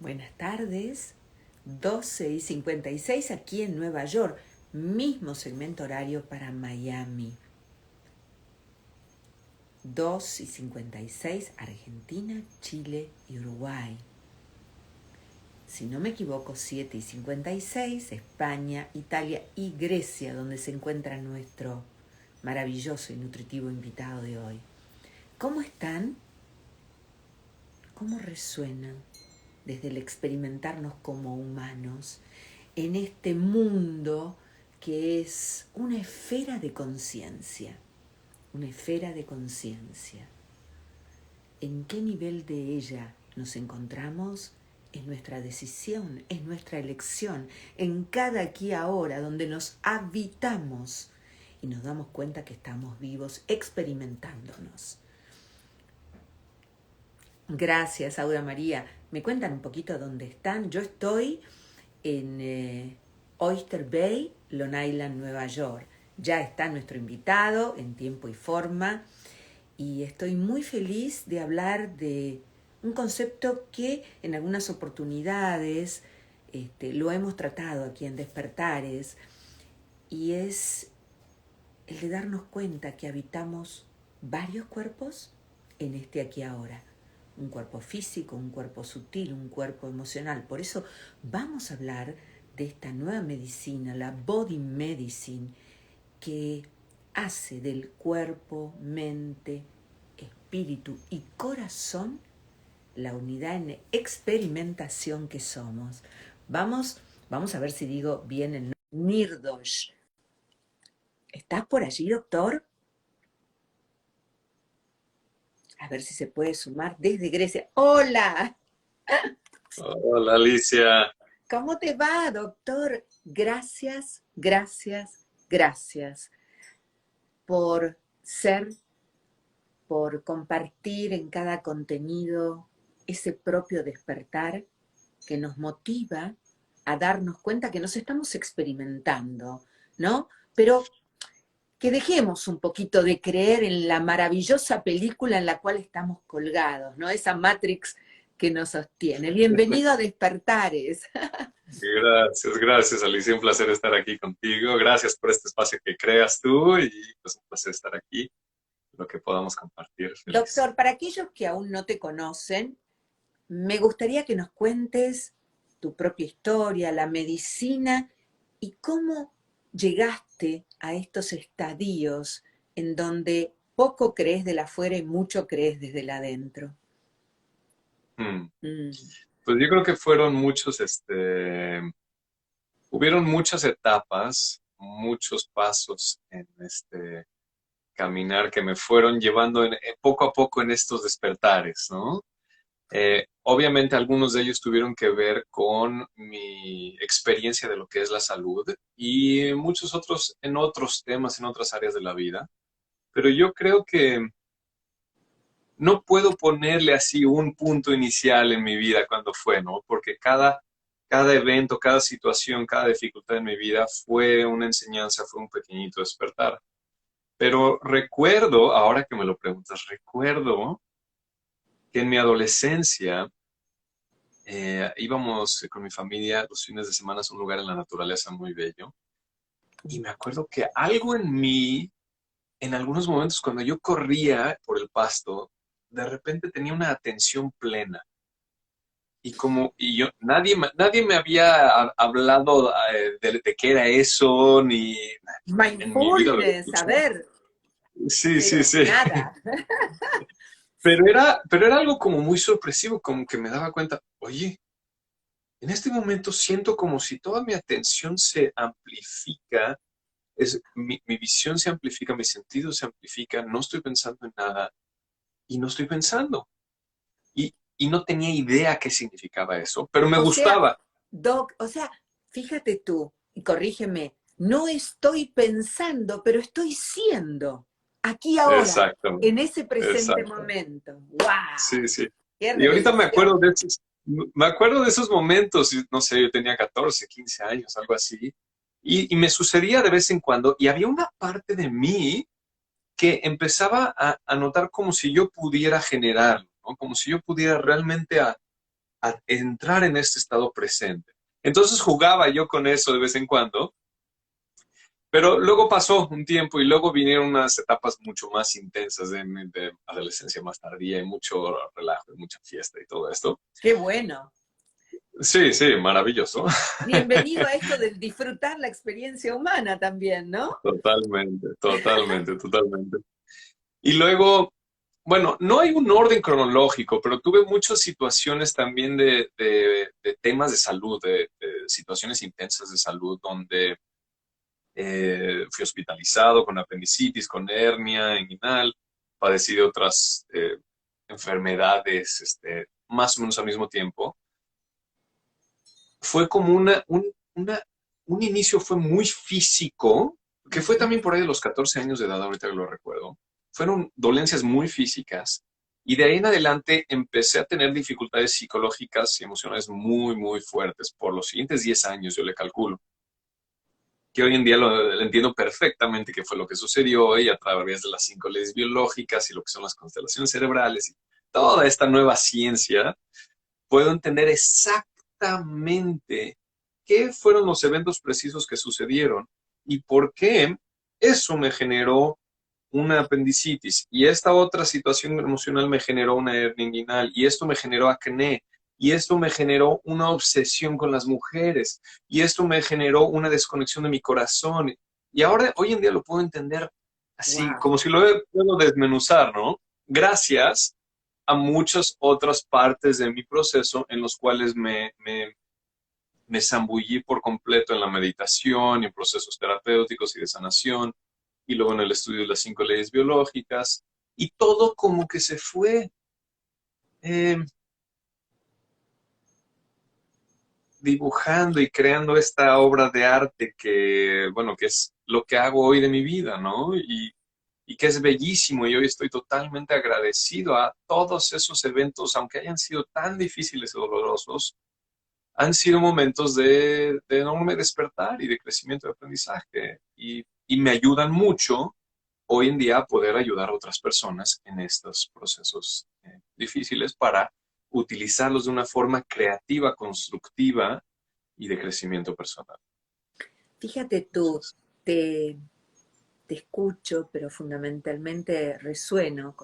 Buenas tardes, 12:56 aquí en Nueva York, mismo segmento horario para Miami. 2:56 Argentina, Chile y Uruguay. Si no me equivoco, 7:56 España, Italia y Grecia, donde se encuentra nuestro maravilloso y nutritivo invitado de hoy. ¿Cómo están? ¿Cómo resuenan desde el experimentarnos como humanos en este mundo que es una esfera de conciencia? Una esfera de conciencia. ¿En qué nivel de ella nos encontramos? Es nuestra decisión, es nuestra elección, en cada aquí y ahora donde nos habitamos y nos damos cuenta que estamos vivos experimentándonos. Gracias, Aura María. ¿Me cuentan un poquito dónde están? Yo estoy en Oyster Bay, Long Island, Nueva York. Ya está nuestro invitado en tiempo y forma y estoy muy feliz de hablar de un concepto que en algunas oportunidades lo hemos tratado aquí en Despertares, y es el de darnos cuenta que habitamos varios cuerpos en este aquí ahora. Un cuerpo físico, un cuerpo sutil, un cuerpo emocional. Por eso vamos a hablar de esta nueva medicina, la Body Medicine, que hace del cuerpo, mente, espíritu y corazón la unidad en experimentación que somos. Vamos a ver si digo bien el nombre. Nirdosh. ¿Estás por allí, doctor? A ver si se puede sumar desde Grecia. ¡Hola! Hola Alicia. ¿Cómo te va, doctor? Gracias, gracias, gracias por ser, por compartir en cada contenido ese propio despertar que nos motiva a darnos cuenta que nos estamos experimentando, ¿no? Pero que dejemos un poquito de creer en la maravillosa película en la cual estamos colgados, ¿no? Esa Matrix que nos sostiene. Bienvenido a Despertares. Gracias Alicia, un placer estar aquí contigo. Gracias por este espacio que creas tú y pues un placer estar aquí, lo que podamos compartir, feliz. Doctor, para aquellos que aún no te conocen, me gustaría que nos cuentes tu propia historia, la medicina y cómo llegaste a estos estadios en donde poco crees de la afuera y mucho crees desde el adentro. Hmm. Mm. Pues yo creo que fueron hubieron muchas etapas, muchos pasos en este caminar que me fueron llevando poco a poco en estos despertares, ¿no? Obviamente algunos de ellos tuvieron que ver con mi experiencia de lo que es la salud y muchos otros en otros temas, en otras áreas de la vida. Pero yo creo que no puedo ponerle así un punto inicial en mi vida cuando fue, ¿no? Porque cada evento, cada situación, cada dificultad en mi vida fue una enseñanza, fue un pequeñito despertar. Pero recuerdo, ahora que me lo preguntas, recuerdo que en mi adolescencia íbamos con mi familia los fines de semana a un lugar en la naturaleza muy bello. Y me acuerdo que algo en mí, en algunos momentos cuando yo corría por el pasto, de repente tenía una atención plena. Y yo, nadie me había hablado de qué era eso, ni en mi vida lo había Mindfulness, a escuchado. ver, Sí, sí, pero sí. nada. Pero era algo como muy sorpresivo, como que me daba cuenta, oye, en este momento siento como si toda mi atención se amplifica, mi visión se amplifica, mi sentido se amplifica, no estoy pensando en nada y no estoy pensando. Y no tenía idea qué significaba eso, pero me O sea, gustaba. Doc, o sea, fíjate tú, y corrígeme, no estoy pensando, pero estoy siendo, aquí ahora, Exactamente, en ese presente exacto. momento. ¡Wow! Sí, sí. ¡Qué Y ahorita revelación! me acuerdo de esos momentos, y no sé, yo tenía 14, 15 años, algo así, y me sucedía de vez en cuando, y había una parte de mí que empezaba a notar como si yo pudiera generarlo, ¿no? Como si yo pudiera realmente a entrar en este estado presente. Entonces jugaba yo con eso de vez en cuando, pero luego pasó un tiempo y luego vinieron unas etapas mucho más intensas de adolescencia más tardía y mucho relajo y mucha fiesta y todo esto. Qué bueno. Sí, sí, maravilloso. Bienvenido a esto de disfrutar la experiencia humana también, ¿no? Totalmente, totalmente, totalmente. Y luego, bueno, no hay un orden cronológico, pero tuve muchas situaciones también de temas de salud, de situaciones intensas de salud, donde fui hospitalizado con apendicitis, con hernia inguinal, padecí de otras enfermedades más o menos al mismo tiempo. Fue como un inicio fue muy físico, que fue también por ahí de los 14 años de edad, ahorita que lo recuerdo. Fueron dolencias muy físicas y de ahí en adelante empecé a tener dificultades psicológicas y emocionales muy, muy fuertes por los siguientes 10 años, yo le calculo. Que hoy en día lo entiendo perfectamente qué fue lo que sucedió y a través de las 5 leyes biológicas y lo que son las constelaciones cerebrales y toda esta nueva ciencia, puedo entender exactamente qué fueron los eventos precisos que sucedieron y por qué eso me generó una apendicitis y esta otra situación emocional me generó una hernia inguinal y esto me generó acné y esto me generó una obsesión con las mujeres y esto me generó una desconexión de mi corazón y ahora hoy en día lo puedo entender así Wow. como si lo puedo desmenuzar, ¿no? Gracias a muchas otras partes de mi proceso en los cuales me zambullí por completo en la meditación y en procesos terapéuticos y de sanación, y luego en el estudio de las 5 leyes biológicas, y todo como que se fue eh, dibujando y creando esta obra de arte que, bueno, que es lo que hago hoy de mi vida, ¿no? Y que es bellísimo, y hoy estoy totalmente agradecido a todos esos eventos, aunque hayan sido tan difíciles y dolorosos, han sido momentos de enorme despertar y de crecimiento de aprendizaje y me ayudan mucho hoy en día a poder ayudar a otras personas en estos procesos difíciles para utilizarlos de una forma creativa, constructiva y de crecimiento personal. Fíjate tú, Entonces, te, te escucho, pero fundamentalmente resueno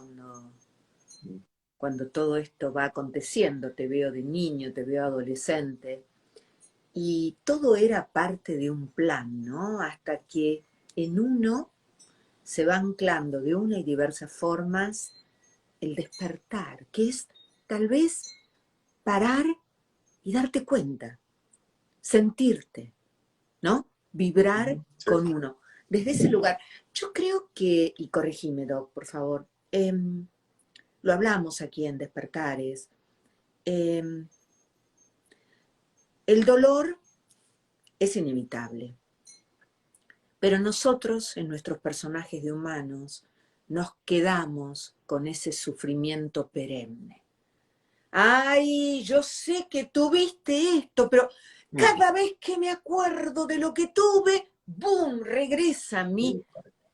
cuando todo esto va aconteciendo. Te veo de niño, te veo adolescente. Y todo era parte de un plan, ¿no? Hasta que en uno se va anclando de una y diversas formas el despertar, que es tal vez parar y darte cuenta, sentirte, ¿no? Vibrar sí. con uno. Desde ese lugar, yo creo que, y corregime, Doc, por favor, lo hablamos aquí en Despertares, em, el dolor es inevitable, pero nosotros, en nuestros personajes de humanos, nos quedamos con ese sufrimiento perenne. Ay, yo sé que tuviste esto, pero cada vez que me acuerdo de lo que tuve, ¡boom!, regresa a mí.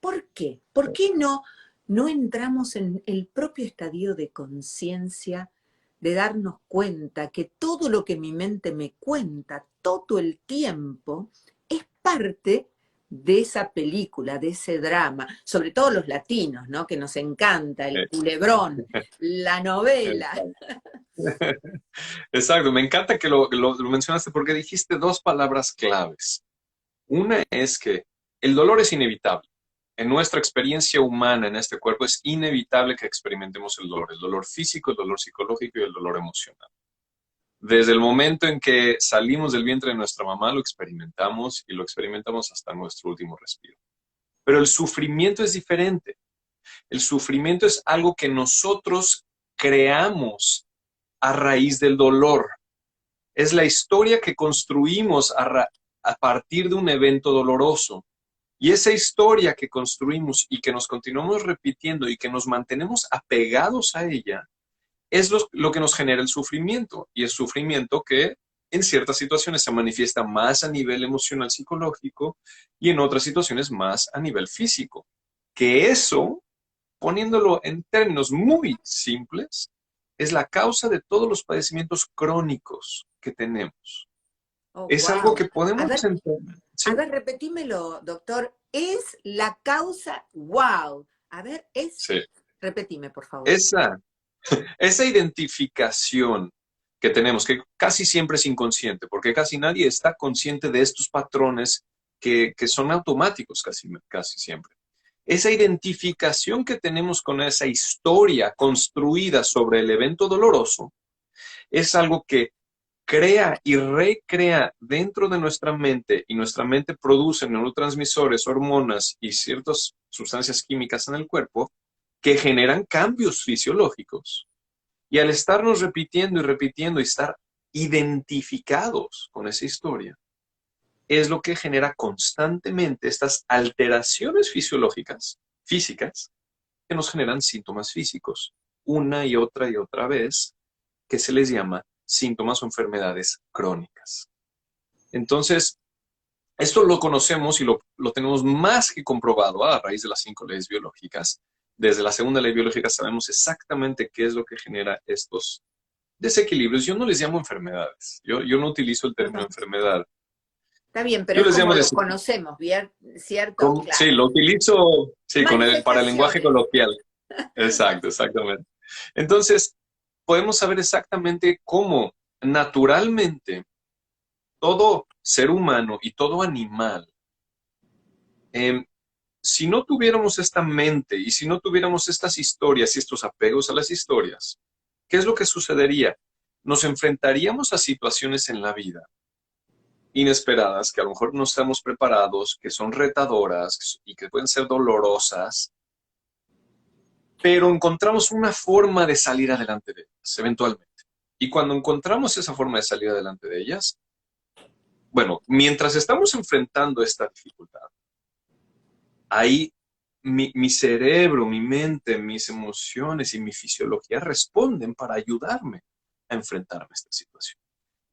¿Por qué? ¿Por qué no entramos en el propio estadio de conciencia de darnos cuenta que todo lo que mi mente me cuenta todo el tiempo es parte de esa película, de ese drama, sobre todo los latinos, ¿no? Que nos encanta el culebrón, la novela. Exacto, me encanta que lo mencionaste porque dijiste dos palabras claves. Una es que el dolor es inevitable. En nuestra experiencia humana, en este cuerpo, es inevitable que experimentemos el dolor físico, el dolor psicológico y el dolor emocional. Desde el momento en que salimos del vientre de nuestra mamá, lo experimentamos y lo experimentamos hasta nuestro último respiro. Pero el sufrimiento es diferente. El sufrimiento es algo que nosotros creamos a raíz del dolor. Es la historia que construimos a partir de un evento doloroso. Y esa historia que construimos y que nos continuamos repitiendo y que nos mantenemos apegados a ella es lo que nos genera el sufrimiento. Y el sufrimiento que en ciertas situaciones se manifiesta más a nivel emocional psicológico y en otras situaciones más a nivel físico. Que eso, poniéndolo en términos muy simples, es la causa de todos los padecimientos crónicos que tenemos. Oh, Es algo wow. que podemos entender. A Sí, ver, repetímelo, doctor. Es la causa, wow. A ver, sí. repetime, por favor. Esa, esa identificación que tenemos, que casi siempre es inconsciente, porque casi nadie está consciente de estos patrones que son automáticos casi siempre. Esa identificación que tenemos con esa historia construida sobre el evento doloroso es algo que crea y recrea dentro de nuestra mente y nuestra mente produce neurotransmisores, hormonas y ciertas sustancias químicas en el cuerpo que generan cambios fisiológicos. Y al estarnos repitiendo y repitiendo y estar identificados con esa historia, es lo que genera constantemente estas alteraciones físicas, que nos generan síntomas físicos, una y otra vez, que se les llama síntomas o enfermedades crónicas. Entonces, esto lo conocemos y lo tenemos más que comprobado a raíz de las 5 leyes biológicas. Desde la segunda ley biológica sabemos exactamente qué es lo que genera estos desequilibrios. Yo no les llamo enfermedades. Yo no utilizo el término enfermedad. Está bien, pero Yo es les como llamo lo desequilibrio. conocemos, ¿bien? ¿Cierto? Sí, Claro. lo utilizo sí, para el lenguaje Manifestaciones. coloquial. Exacto, exactamente. Entonces, podemos saber exactamente cómo naturalmente todo ser humano y todo animal, eh, si no tuviéramos esta mente y si no tuviéramos estas historias y estos apegos a las historias, ¿qué es lo que sucedería? Nos enfrentaríamos a situaciones en la vida inesperadas que a lo mejor no estamos preparados, que son retadoras y que pueden ser dolorosas, pero encontramos una forma de salir adelante de ellas, eventualmente. Y cuando encontramos esa forma de salir adelante de ellas, bueno, mientras estamos enfrentando esta dificultad, ahí mi cerebro, mi mente, mis emociones y mi fisiología responden para ayudarme a enfrentarme a esta situación.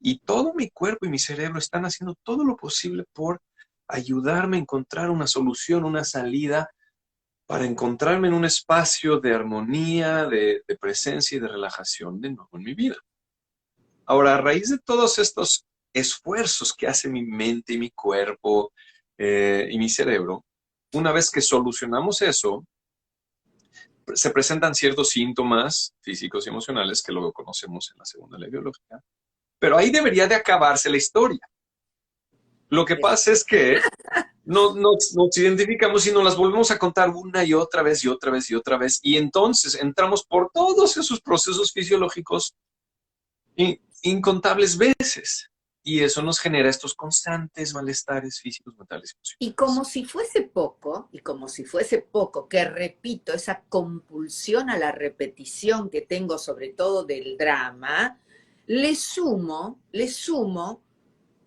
Y todo mi cuerpo y mi cerebro están haciendo todo lo posible por ayudarme a encontrar una solución, una salida, para encontrarme en un espacio de armonía, de presencia y de relajación de nuevo en mi vida. Ahora, a raíz de todos estos esfuerzos que hace mi mente y mi cuerpo y mi cerebro, una vez que solucionamos eso, se presentan ciertos síntomas físicos y emocionales que luego conocemos en la segunda ley biológica, pero ahí debería de acabarse la historia. Lo que pasa es que nos identificamos y nos las volvemos a contar una y otra vez y otra vez y otra vez, y entonces entramos por todos esos procesos fisiológicos incontables veces. Y eso nos genera estos constantes malestares físicos, mentales y Y emocionales. como si fuese poco, que repito, esa compulsión a la repetición que tengo sobre todo del drama, le sumo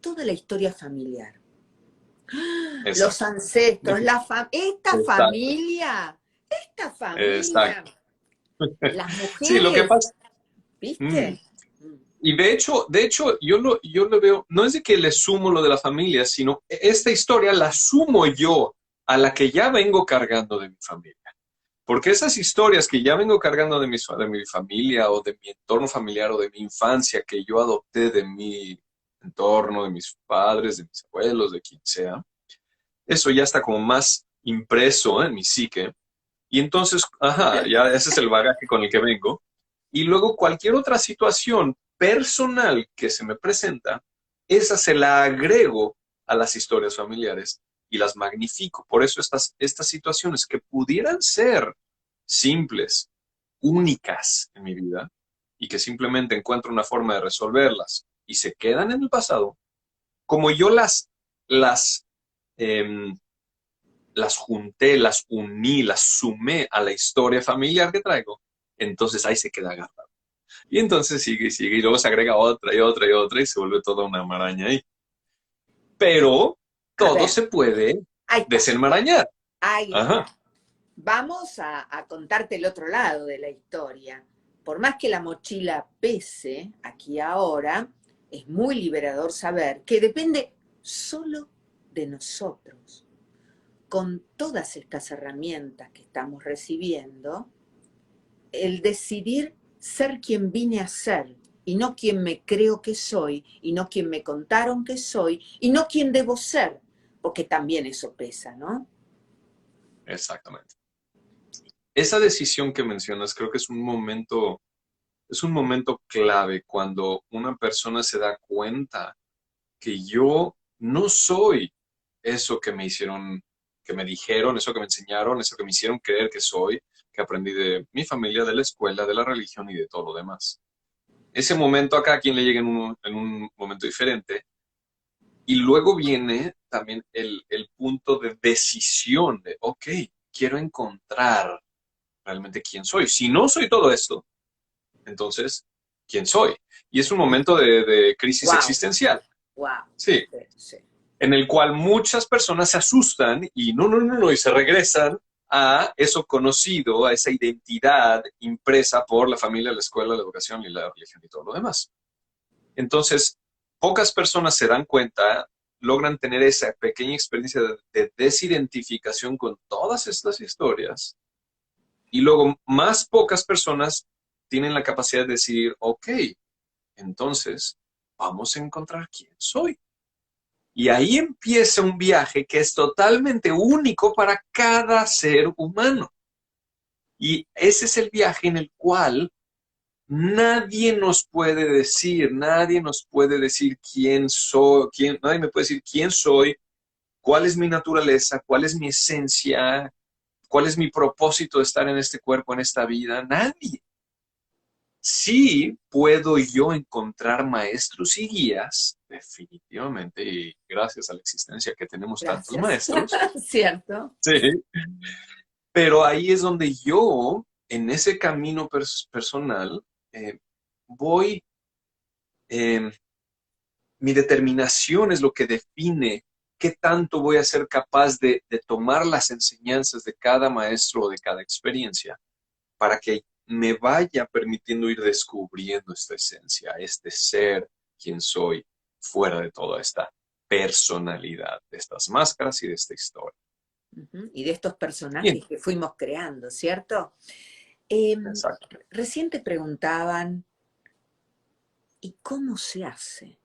toda la historia familiar. Los Exacto, ancestros, exacto, esta familia, exacto. las Sí, lo que mujeres, pasa, mm, ¿viste? y de hecho, yo lo veo, no es de que le sumo lo de la familia, sino esta historia la sumo yo a la que ya vengo cargando de mi familia. Porque esas historias que ya vengo cargando de mi familia o de mi entorno familiar o de mi infancia que yo adopté de mi entorno, de mis padres, de mis abuelos, de quien sea, eso ya está como más impreso en mi psique. Y entonces, ajá, ya ese es el bagaje con el que vengo. Y luego cualquier otra situación personal que se me presenta, esa se la agrego a las historias familiares y las magnifico. Por eso estas situaciones que pudieran ser simples, únicas en mi vida, y que simplemente encuentro una forma de resolverlas y se quedan en el pasado, como yo las, em, las junté, las uní, las sumé a la historia familiar que traigo, entonces ahí se queda agarrado. Y entonces sigue y sigue, y luego se agrega otra y otra y otra, y se vuelve toda una maraña ahí. Pero A todo ver, se puede ahí está, desenmarañar. ahí Ajá, está. Vamos a contarte el otro lado de la historia. Por más que la mochila pese aquí ahora, es muy liberador saber que depende solo de nosotros. Con todas estas herramientas que estamos recibiendo, el decidir ser quien vine a ser y no quien me creo que soy y no quien me contaron que soy y no quien debo ser, porque también eso pesa, ¿no? Exactamente. Esa decisión que mencionas creo que es un momento clave cuando una persona se da cuenta que yo no soy eso que me hicieron, que me dijeron, eso que me enseñaron, eso que me hicieron creer que soy, que aprendí de mi familia, de la escuela, de la religión y de todo lo demás. Ese momento a cada quien le llega en un momento diferente. Y luego viene también el punto de decisión de, ok, quiero encontrar realmente quién soy. Si no soy todo esto, entonces, ¿quién soy? Y es un momento de crisis Wow, existencial, wow. sí, Sí, sí. en el cual muchas personas se asustan y no, y se regresan a eso conocido, a esa identidad impresa por la familia, la escuela, la educación y la religión y todo lo demás. Entonces, pocas personas se dan cuenta, logran tener esa pequeña experiencia de desidentificación con todas estas historias y luego más pocas personas tienen la capacidad de decir, ok, entonces vamos a encontrar quién soy. Y ahí empieza un viaje que es totalmente único para cada ser humano. Y ese es el viaje en el cual nadie nos puede decir quién soy, nadie me puede decir quién soy, cuál es mi naturaleza, cuál es mi esencia, cuál es mi propósito de estar en este cuerpo, en esta vida. Nadie. Sí puedo yo encontrar maestros y guías, definitivamente, y gracias a la existencia que tenemos tantos Gracias. maestros, ¿Cierto? sí, pero ahí es donde yo, en ese camino personal, eh, voy, eh, mi determinación es lo que define qué tanto voy a ser capaz de tomar las enseñanzas de cada maestro o de cada experiencia para que me vaya permitiendo ir descubriendo esta esencia, este ser, quien soy, fuera de toda esta personalidad, de estas máscaras y de esta historia. Ujú. Y de estos Bien, personajes que fuimos creando, ¿cierto? Em, exacto. Recién te preguntaban, ¿y cómo se hace?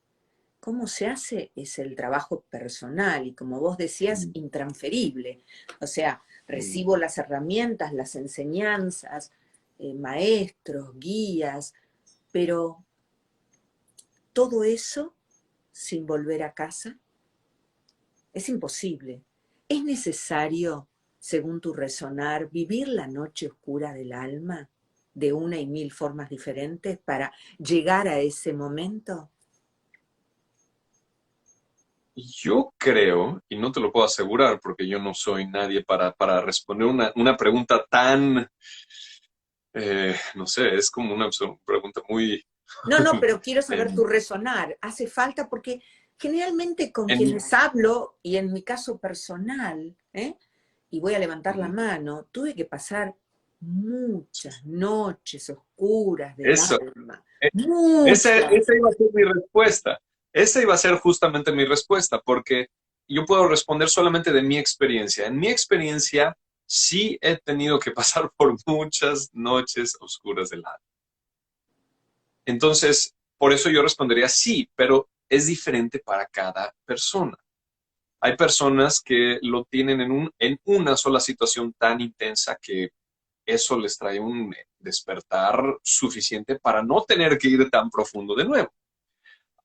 ¿Cómo se hace? Es el trabajo personal y como vos decías, Mm, intransferible. O sea, mm. recibo las herramientas, las enseñanzas, maestros, guías, pero todo eso sin volver a casa es imposible. Es necesario, según tu resonar, vivir la noche oscura del alma de una y mil formas diferentes para llegar a ese momento. Yo creo, y no te lo puedo asegurar porque yo no soy nadie para responder una pregunta tan, no sé, es como una pregunta muy... No, no, pero quiero saber tu en, resonar. Hace falta porque generalmente con en- quienes hablo, y en mi caso personal, y voy a levantar la mano, tuve que pasar muchas noches oscuras del eso, alma. e- Muchas. esa iba a ser mi respuesta. Esa iba a ser justamente mi respuesta, porque yo puedo responder solamente de mi experiencia. En mi experiencia, sí he tenido que pasar por muchas noches oscuras del alma. Entonces, por eso yo respondería sí, pero es diferente para cada persona. Hay personas que lo tienen en una sola situación tan intensa que eso les trae un despertar suficiente para no tener que ir tan profundo de nuevo.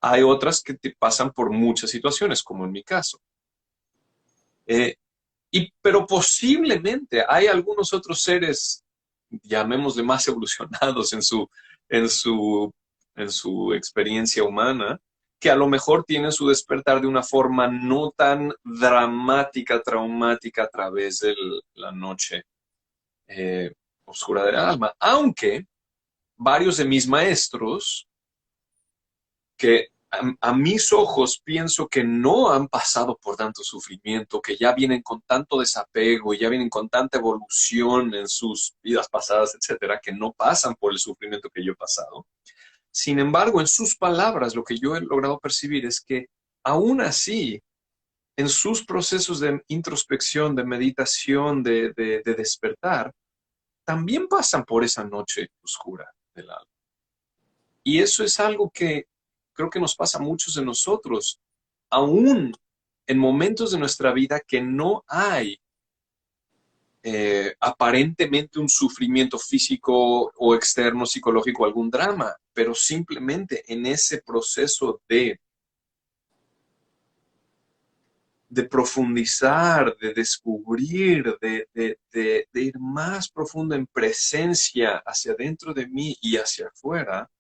Hay otras que te pasan por muchas situaciones, como en mi caso. Eh, pero posiblemente hay algunos otros seres, llamémosle más evolucionados en su, en su experiencia humana, que a lo mejor tienen su despertar de una forma no tan dramática, traumática a través de la noche eh, oscura del alma. Aunque varios de mis maestros que a mis ojos pienso que no han pasado por tanto sufrimiento, que ya vienen con tanto desapego y ya vienen con tanta evolución en sus vidas pasadas, etcétera, que no pasan por el sufrimiento que yo he pasado. Sin embargo, en sus palabras, lo que yo he logrado percibir es que aún así, en sus procesos de introspección, de meditación, de despertar, también pasan por esa noche oscura. del alma. Y eso es algo que creo que nos pasa a muchos de nosotros, aún en momentos de nuestra vida que no hay aparentemente un sufrimiento físico o externo, psicológico, algún drama, pero simplemente en ese proceso de profundizar, de descubrir, de ir más profundo en presencia hacia dentro de mí y hacia afuera,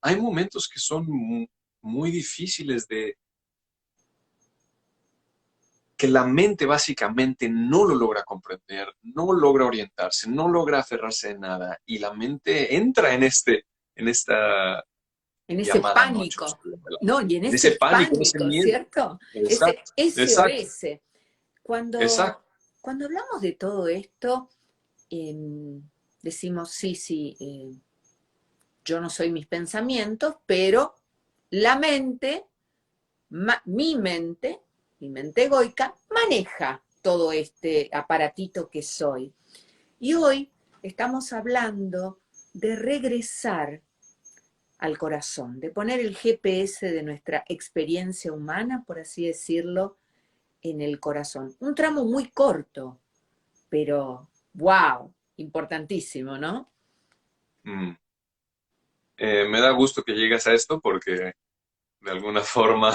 hay momentos que son muy difíciles que la mente básicamente no lo logra comprender, no logra orientarse, no logra aferrarse de nada y la mente entra en esta En ese llamada noche pánico, oscura, no, y en en ese ese pánico, en ese pánico, miedo. ¿cierto? Ese Exacto, exacto, SOS. Cuando, exacto. cuando hablamos de todo esto, decimos, sí, sí, yo no soy mis pensamientos, pero la mente, mi mente egoica, maneja todo este aparatito que soy. Y hoy estamos hablando de regresar al corazón, de poner el GPS de nuestra experiencia humana, por así decirlo, en el corazón. Un tramo muy corto, pero wow, importantísimo, ¿no? Mm. Me da gusto que llegas a esto porque de alguna forma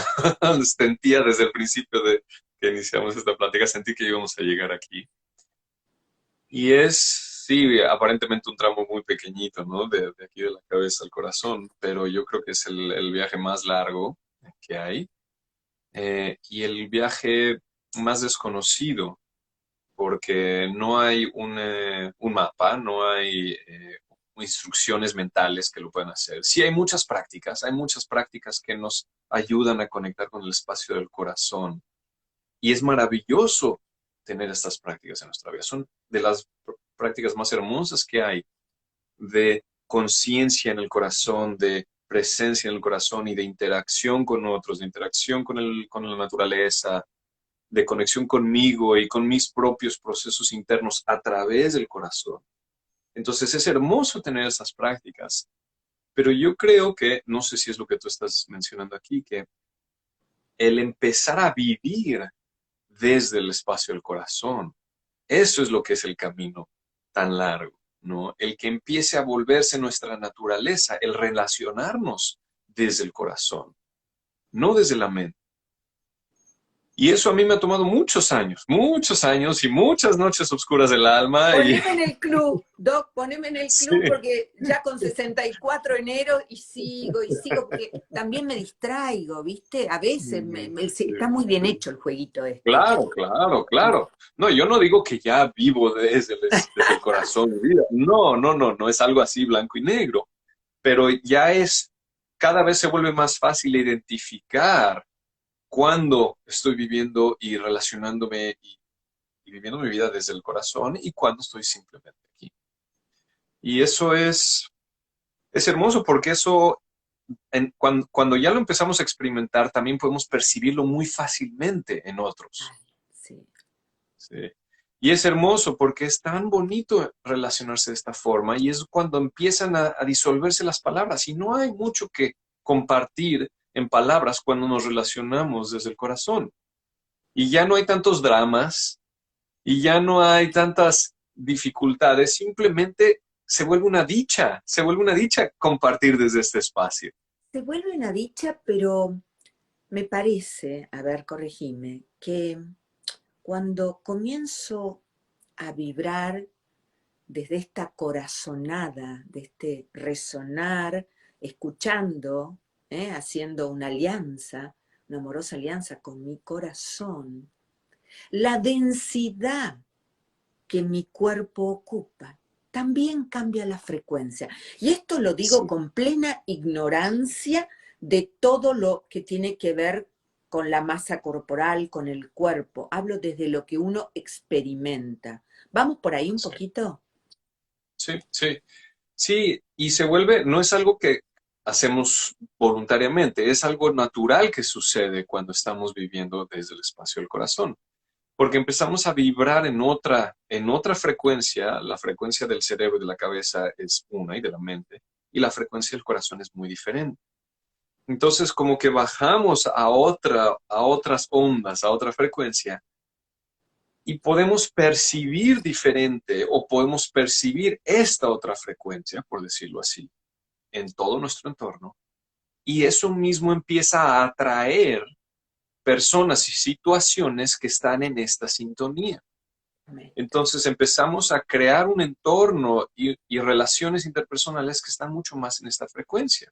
sentía desde el principio de que iniciamos esta plática, sentí que íbamos a llegar aquí. Y es, sí, aparentemente un tramo muy pequeñito, ¿no? De aquí de la cabeza al corazón, pero yo creo que es el viaje más largo que hay y el viaje más desconocido, porque no hay un mapa, no hay instrucciones mentales que lo puedan hacer. Sí hay muchas prácticas que nos ayudan a conectar con el espacio del corazón. Y es maravilloso tener estas prácticas en nuestra vida. Son de las prácticas más hermosas que hay de conciencia en el corazón, de presencia en el corazón y de interacción con otros, de interacción con la naturaleza, de conexión conmigo y con mis propios procesos internos a través del corazón. Entonces es hermoso tener esas prácticas, pero yo creo que, no sé si es lo que tú estás mencionando aquí, que el empezar a vivir desde el espacio del corazón, eso es lo que es el camino tan largo, ¿no? El que empiece a volverse nuestra naturaleza, el relacionarnos desde el corazón, no desde la mente. Y eso a mí me ha tomado muchos años y muchas noches oscuras del alma. Y Poneme en el club, Doc, poneme en el sí, club porque ya con 64 enero y sigo, porque también me distraigo, ¿viste? A veces sí, está muy bien sí. hecho el jueguito este. Claro, claro, claro. No, yo no digo que ya vivo desde el corazón de vida. No, no, no, no es algo así blanco y negro, pero ya es, cada vez se vuelve más fácil identificar cuándo estoy viviendo y relacionándome y viviendo mi vida desde el corazón y cuándo estoy simplemente aquí. Y eso es hermoso porque eso, cuando ya lo empezamos a experimentar, también podemos percibirlo muy fácilmente en otros. Ay, sí. ¿Sí? Y es hermoso porque es tan bonito relacionarse de esta forma y es cuando empiezan a disolverse las palabras y no hay mucho que compartir en palabras cuando nos relacionamos desde el corazón. Y ya no hay tantos dramas y ya no hay tantas dificultades, simplemente se vuelve una dicha compartir desde este espacio. Se vuelve una dicha, pero me parece, a ver, corregime, que cuando comienzo a vibrar desde esta corazonada, de este resonar, escuchando, haciendo una amorosa alianza con mi corazón, la densidad que mi cuerpo ocupa también cambia la frecuencia. Y esto lo digo Sí, con plena ignorancia de todo lo que tiene que ver con la masa corporal, con el cuerpo. Hablo desde lo que uno experimenta. ¿Vamos por ahí un sí, poquito? sí, sí. Sí, y se vuelve, no es algo que hacemos voluntariamente, es algo natural que sucede cuando estamos viviendo desde el espacio del corazón, porque empezamos a vibrar en otra frecuencia, la frecuencia del cerebro y de la cabeza es una y de la mente, y la frecuencia del corazón es muy diferente. Entonces, como que bajamos a otras ondas, a otra frecuencia, y podemos percibir diferente o podemos percibir esta otra frecuencia, por decirlo así, en todo nuestro entorno. Y eso mismo empieza a atraer personas y situaciones que están en esta sintonía. Entonces empezamos a crear un entorno y relaciones interpersonales que están mucho más en esta frecuencia.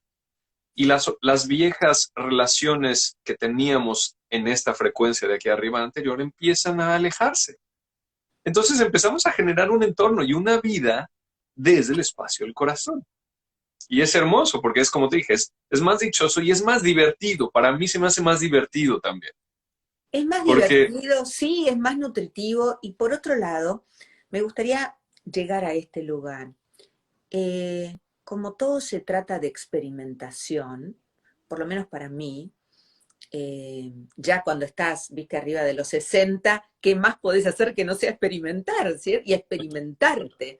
Y las viejas relaciones que teníamos en esta frecuencia de aquí arriba anterior empiezan a alejarse. Entonces empezamos a generar un entorno y una vida desde el espacio del corazón. Y es hermoso porque es como te dije, es más dichoso y es más divertido. Para mí se me hace más divertido también. Es más Porque, divertido, sí, es más nutritivo. Y por otro lado, me gustaría llegar a este lugar. Como todo se trata de experimentación, por lo menos para mí, ya cuando estás, viste, arriba de los 60, ¿qué más podés hacer que no sea experimentar, ¿cierto? Y experimentarte.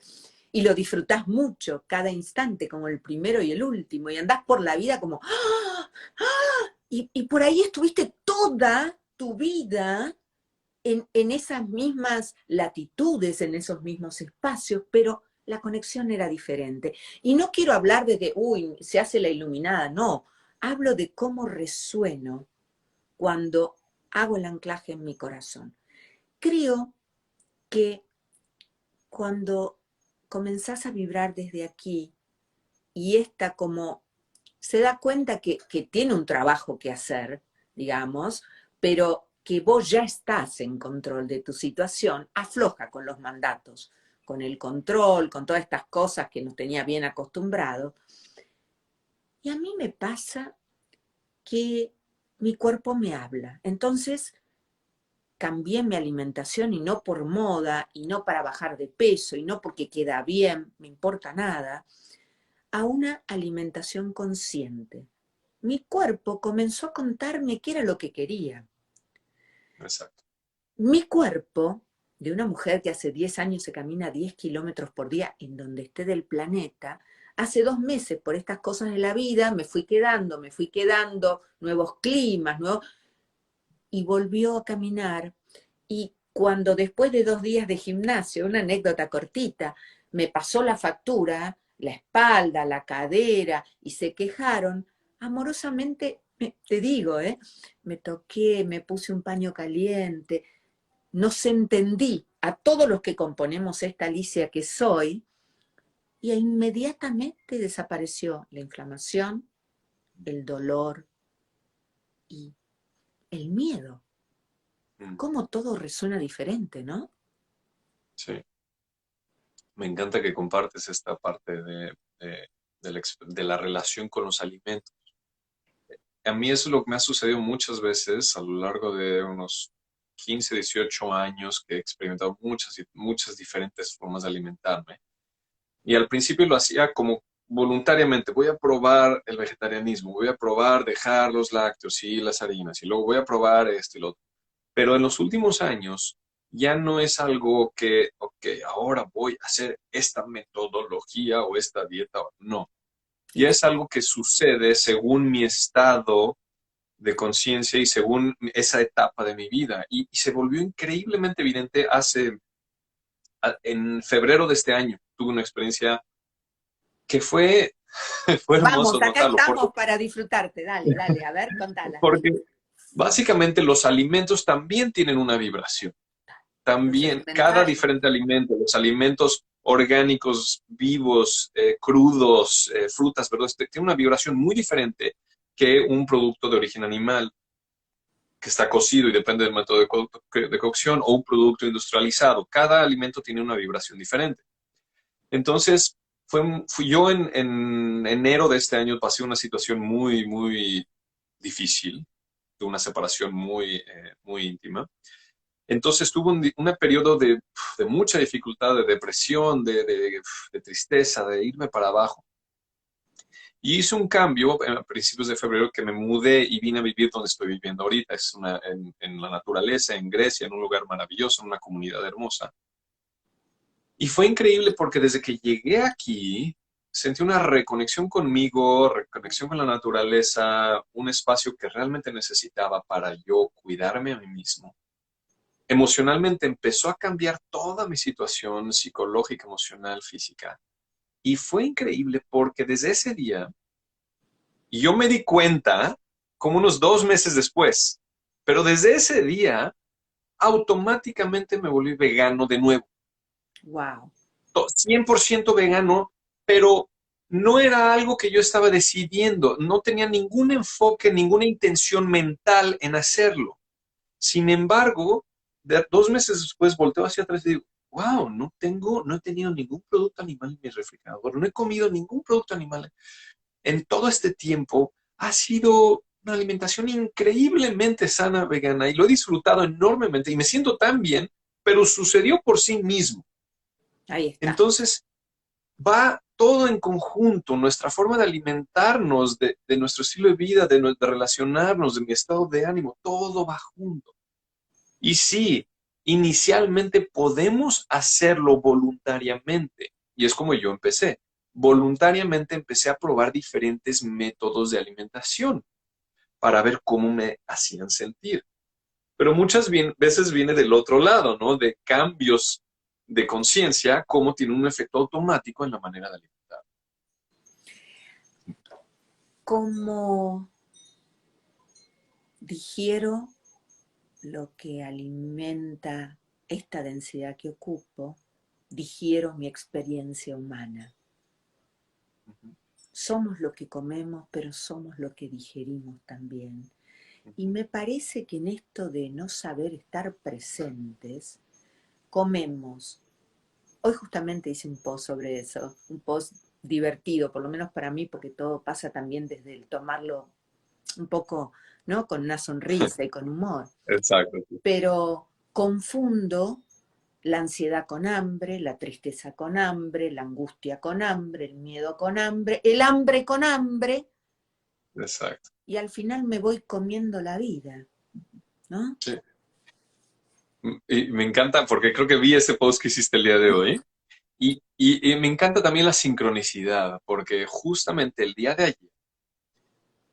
Y lo disfrutás mucho, cada instante, como el primero y el último, y andás por la vida como, ¡ah! ¡Ah! Y por ahí estuviste toda tu vida en esas mismas latitudes, en esos mismos espacios, pero la conexión era diferente. Y no quiero hablar de que, uy, se hace la iluminada, no. Hablo de cómo resueno cuando hago el anclaje en mi corazón. Creo que cuando comenzás a vibrar desde aquí y esta como se da cuenta que tiene un trabajo que hacer, digamos, pero que vos ya estás en control de tu situación, afloja con los mandatos, con el control, con todas estas cosas que nos tenía bien acostumbrados. Y a mí me pasa que mi cuerpo me habla. Entonces cambié mi alimentación y no por moda, y no para bajar de peso, y no porque queda bien, me importa nada, a una alimentación consciente. Mi cuerpo comenzó a contarme qué era lo que quería. exacto. Mi cuerpo, de una mujer que hace 10 años se camina 10 kilómetros por día en donde esté del planeta, hace 2 meses por estas cosas de la vida me fui quedando, nuevos climas, y volvió a caminar. Y cuando después de 2 días de gimnasio, una anécdota cortita, me pasó la factura, la espalda, la cadera, y se quejaron, amorosamente, te digo, me toqué, me puse un paño caliente, nos entendí a todos los que componemos esta Alicia que soy, y inmediatamente desapareció la inflamación, el dolor y el miedo. Mm, Cómo todo resuena diferente, ¿no? sí. Me encanta que compartes esta parte de la relación con los alimentos. A mí eso es lo que me ha sucedido muchas veces a lo largo de unos 15, 18 años que he experimentado muchas diferentes formas de alimentarme. Y al principio lo hacía como voluntariamente, voy a probar el vegetarianismo, voy a probar dejar los lácteos y las harinas, y luego voy a probar esto y lo otro. Pero en los últimos años ya no es algo que, ok, ahora voy a hacer esta metodología o esta dieta, no. Ya es algo que sucede según mi estado de conciencia y según esa etapa de mi vida. Y se volvió increíblemente evidente en febrero de este año. Tuve una experiencia que fue, fue Vamos, hermoso acá notarlo, estamos para disfrutarte. Dale, dale, a ver, contala. porque básicamente los alimentos también tienen una vibración. Los También cada elementales. diferente alimento, los alimentos orgánicos, vivos, crudos, frutas, verduras, tiene una vibración muy diferente que un producto de origen animal que está cocido y depende del método de cocción o un producto industrializado. Cada alimento tiene una vibración diferente. Entonces, fui yo en enero de este año, pasé una situación muy difícil, de una separación muy íntima. Entonces tuve un periodo de mucha dificultad, de depresión, de tristeza, de irme para abajo. Y hice un cambio a principios de febrero que me mudé y vine a vivir donde estoy viviendo ahorita. Es en la naturaleza, en Grecia, en un lugar maravilloso, en una comunidad hermosa. Y fue increíble porque desde que llegué aquí, sentí una reconexión conmigo, reconexión con la naturaleza, un espacio que realmente necesitaba para yo cuidarme a mí mismo. Emocionalmente empezó a cambiar toda mi situación psicológica, emocional, física. Y fue increíble porque desde ese día yo me di cuenta como unos 2 meses después, pero desde ese día automáticamente me volví vegano de nuevo. Wow. 100% vegano, pero no era algo que yo estaba decidiendo, no tenía ningún enfoque, ninguna intención mental en hacerlo. Sin embargo, 2 meses después volteo hacia atrás y digo, wow, no he tenido ningún producto animal en mi refrigerador, no he comido ningún producto animal en todo este tiempo. Ha sido una alimentación increíblemente sana vegana y lo he disfrutado enormemente y me siento tan bien, pero sucedió por sí mismo. Ahí está. Entonces, va todo en conjunto, nuestra forma de alimentarnos, de nuestro estilo de vida, de relacionarnos, de mi estado de ánimo, todo va junto. Y sí, inicialmente podemos hacerlo voluntariamente, y es como yo empecé. Voluntariamente empecé a probar diferentes métodos de alimentación para ver cómo me hacían sentir. Pero veces viene del otro lado, ¿no? De cambios de conciencia, cómo tiene un efecto automático en la manera de alimentar. ¿Cómo digiero lo que alimenta esta densidad que ocupo? Digiero mi experiencia humana. Somos lo que comemos, pero somos lo que digerimos también. Y me parece que en esto de no saber estar presentes, comemos. Hoy justamente hice un post sobre eso, un post divertido, por lo menos para mí, porque todo pasa también desde el tomarlo un poco, ¿no? Con una sonrisa y con humor. Exacto. Pero confundo la ansiedad con hambre, la tristeza con hambre, la angustia con hambre, el miedo con hambre, el hambre con hambre, Exacto. y al final me voy comiendo la vida, ¿no? Sí. Y me encanta porque creo que vi ese post que hiciste el día de hoy y me encanta también la sincronicidad porque justamente el día de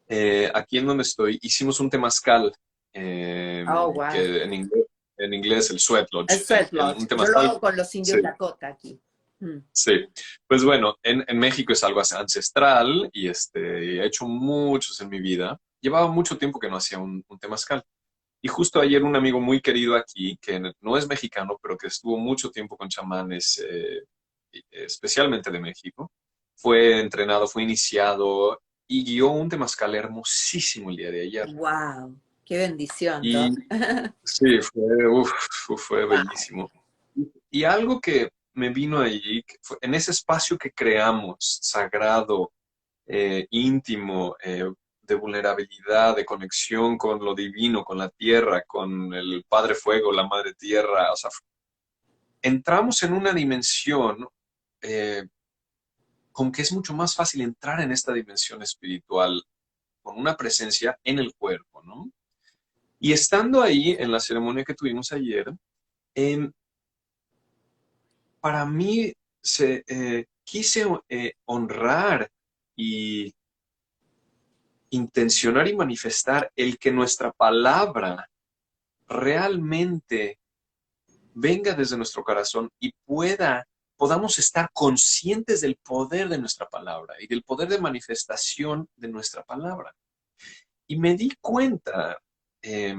ayer, aquí en donde estoy, hicimos un temazcal Oh, wow. que en inglés el sweat El lodge, sweat lodge. un Yo lo temazcal. hago con los indios Sí, Lakota aquí. Mm. sí. Pues bueno, en México es algo ancestral y he hecho muchos en mi vida. Llevaba mucho tiempo que no hacía un temazcal. Y justo ayer un amigo muy querido aquí, que no es mexicano, pero que estuvo mucho tiempo con chamanes, especialmente de México, fue entrenado, fue iniciado y guió un temazcal hermosísimo el día de ayer. Wow, qué bendición, Y Doc. sí, fue Wow, bellísimo. Y algo que me vino allí, que fue en ese espacio que creamos, sagrado, íntimo, de vulnerabilidad, de conexión con lo divino, con la tierra, con el Padre Fuego, la Madre Tierra. O sea, entramos en una dimensión eh, con que es mucho más fácil entrar en esta dimensión espiritual con una presencia en el cuerpo, ¿no? Y estando ahí en la ceremonia que tuvimos ayer, em, para mí quise honrar y intencionar y manifestar el que nuestra palabra realmente venga desde nuestro corazón y podamos estar conscientes del poder de nuestra palabra y del poder de manifestación de nuestra palabra. Y me di cuenta eh,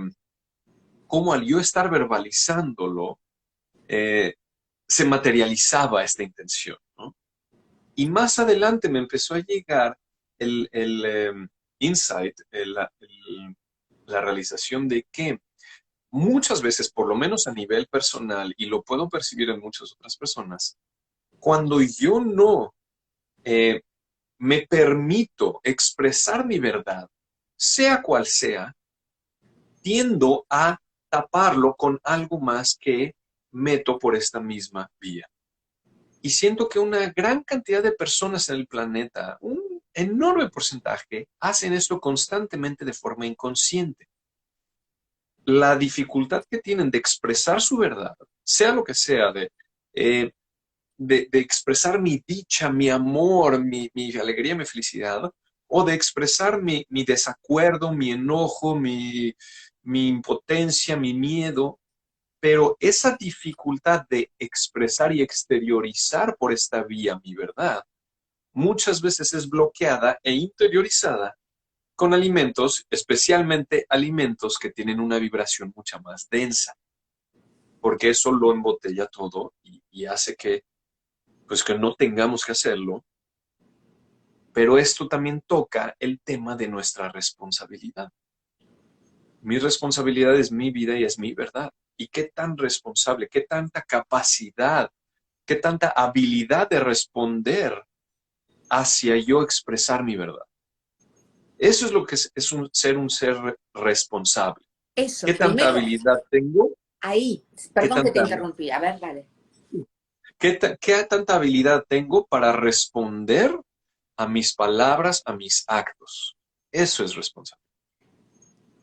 cómo al yo estar verbalizándolo, eh, se materializaba esta intención, ¿no? Y más adelante me empezó a llegar el insight, la realización de que muchas veces, por lo menos a nivel personal, y lo puedo percibir en muchas otras personas, cuando yo no eh, me permito expresar mi verdad, sea cual sea, tiendo a taparlo con algo más que meto por esta misma vía. Y siento que una gran cantidad de personas en el planeta, un enorme porcentaje, hacen esto constantemente de forma inconsciente. La dificultad que tienen de expresar su verdad, sea lo que sea, eh, de expresar mi dicha, mi amor, mi alegría, mi felicidad, o de expresar mi desacuerdo, mi enojo, mi impotencia, mi miedo. Pero esa dificultad de expresar y exteriorizar por esta vía mi verdad, muchas veces es bloqueada e interiorizada con alimentos, especialmente alimentos que tienen una vibración mucha más densa, porque eso lo embotella todo y hace que, pues, que no tengamos que hacerlo. Pero esto también toca el tema de nuestra responsabilidad. Mi responsabilidad es mi vida y es mi verdad. ¿Y qué tan responsable, qué tanta capacidad, qué tanta habilidad de responder hacia yo expresar mi verdad? Eso es lo que es un ser responsable. Eso, ¿Qué tanta primero, habilidad tengo? ahí, ¿Qué perdón que te tanta, interrumpí, a ver, dale. qué tanta habilidad tengo para responder a mis palabras, a mis actos? Eso es responsable.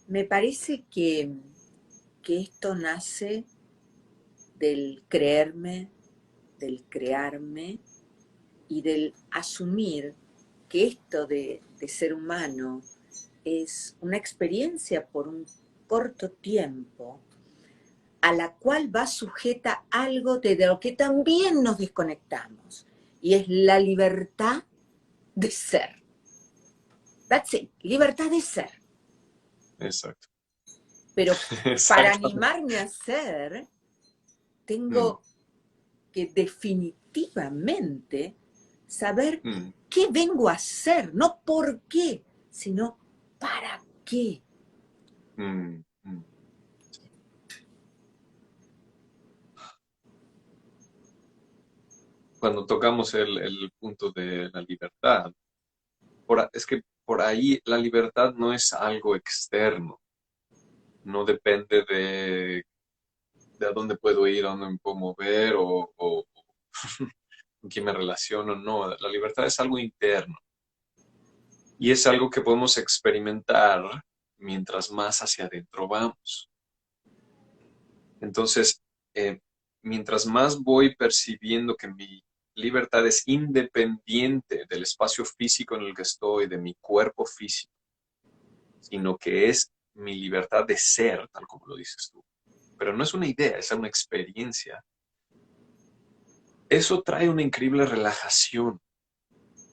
Me parece que esto nace del creerme, del crearme y del asumir que esto de ser humano es una experiencia por un corto tiempo a la cual va sujeta algo de lo que también nos desconectamos, y es la libertad de ser. That's it, libertad de ser. Exacto. Pero para Exactamente. animarme a ser, Mm, tengo que definitivamente saber mm, qué vengo a hacer, no por qué, sino para qué. mm, mm. Cuando tocamos el punto de la libertad, es que por ahí la libertad no es algo externo, no depende de a dónde puedo ir, a dónde me puedo mover o con quién me relaciono, no, la libertad es algo interno y es algo que podemos experimentar mientras más hacia adentro vamos. Entonces, eh, mientras más voy percibiendo que mi libertad es independiente del espacio físico en el que estoy, de mi cuerpo físico, sino que es mi libertad de ser, tal como lo dices tú. Pero no es una idea, es una experiencia. Eso trae una increíble relajación,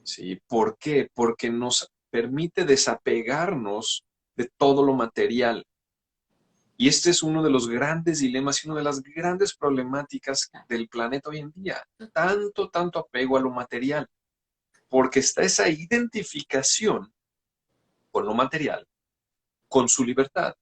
¿sí? ¿Por qué? Porque nos permite desapegarnos de todo lo material. Y este es uno de los grandes dilemas y una de las grandes problemáticas del planeta hoy en día. Tanto apego a lo material, porque está esa identificación con lo material, con su libertad.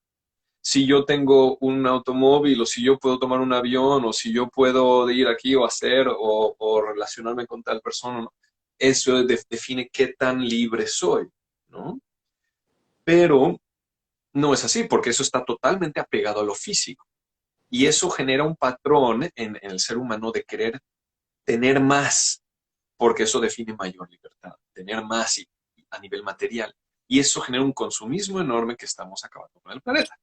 Si yo tengo un automóvil o si yo puedo tomar un avión o si yo puedo ir aquí o hacer o relacionarme con tal persona, ¿no? Eso define qué tan libre soy, ¿no? Pero no es así, porque eso está totalmente apegado a lo físico. Y eso genera un patrón en el ser humano de querer tener más, porque eso define mayor libertad, tener más a nivel material. Y eso genera un consumismo enorme que estamos acabando con el planeta.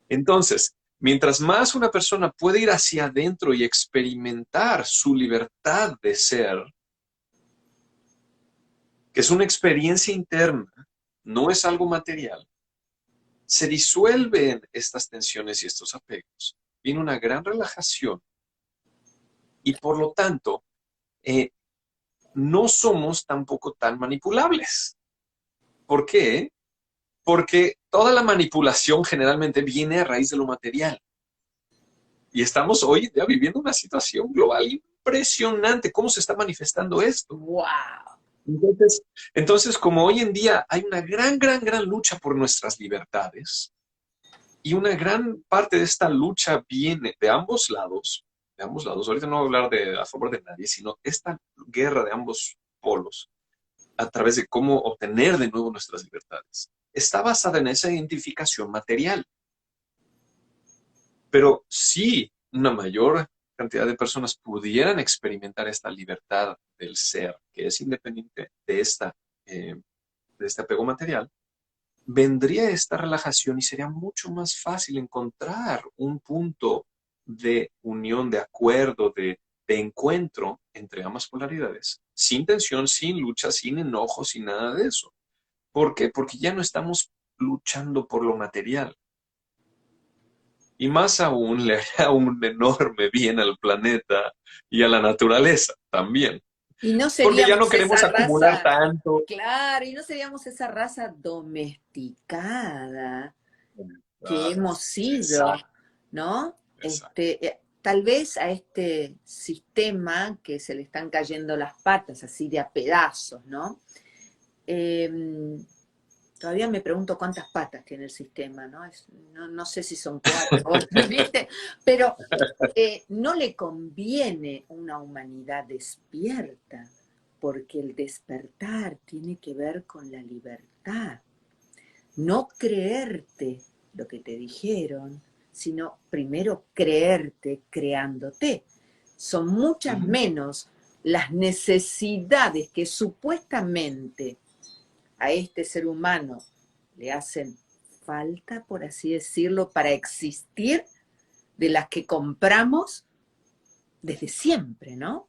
Entonces, mientras más una persona puede ir hacia adentro y experimentar su libertad de ser, que es una experiencia interna, no es algo material, se disuelven estas tensiones y estos apegos. Viene una gran relajación y por lo tanto no somos tampoco tan manipulables. ¿Por qué? Porque toda la manipulación generalmente viene a raíz de lo material. Y estamos hoy ya viviendo una situación global impresionante. ¿Cómo se está manifestando esto? ¡Wow! Entonces, entonces, como hoy en día hay una gran lucha por nuestras libertades, y una gran parte de esta lucha viene de ambos lados, ahorita no voy a hablar a favor de nadie, sino esta guerra de ambos polos, a través de cómo obtener de nuevo nuestras libertades, está basada en esa identificación material. Pero si una mayor cantidad de personas pudieran experimentar esta libertad del ser, que es independiente de este apego material, vendría esta relajación y sería mucho más fácil encontrar un punto de unión, de acuerdo, de encuentro entre ambas polaridades, sin tensión, sin lucha, sin enojo, sin nada de eso. ¿Por qué? Porque ya no estamos luchando por lo material. Y más aún le hará un enorme bien al planeta y a la naturaleza también. Y no Porque ya no seríamos queremos esa acumular raza, tanto. claro, y no seríamos esa raza domesticada que Ah, hemos sido, exacto, ¿no? exacto. Tal vez a este sistema que se le están cayendo las patas, así de a pedazos, ¿no? Eh, Todavía me pregunto cuántas patas tiene el sistema, ¿no? No sé si son cuatro, ¿viste? Pero no le conviene una humanidad despierta, porque el despertar tiene que ver con la libertad. No creerte lo que te dijeron, sino primero creerte creándote. Son muchas Ujú. menos las necesidades que supuestamente a este ser humano le hacen falta, por así decirlo, para existir, de las que compramos desde siempre, ¿no?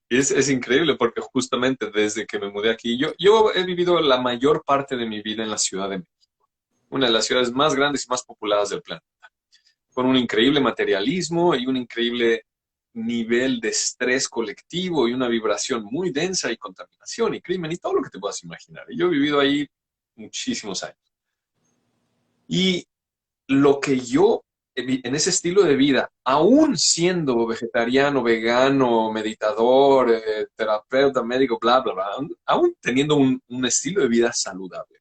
Es increíble porque justamente desde que me mudé aquí, yo he vivido la mayor parte de mi vida en la Ciudad de México, una de las ciudades más grandes y más populadas del planeta, con un increíble materialismo y un increíble nivel de estrés colectivo y una vibración muy densa y contaminación y crimen y todo lo que te puedas imaginar. Y yo he vivido ahí muchísimos años. Y lo que yo, en ese estilo de vida, aún siendo vegetariano, vegano, meditador, terapeuta, médico, bla, bla, bla, aún teniendo un estilo de vida saludable,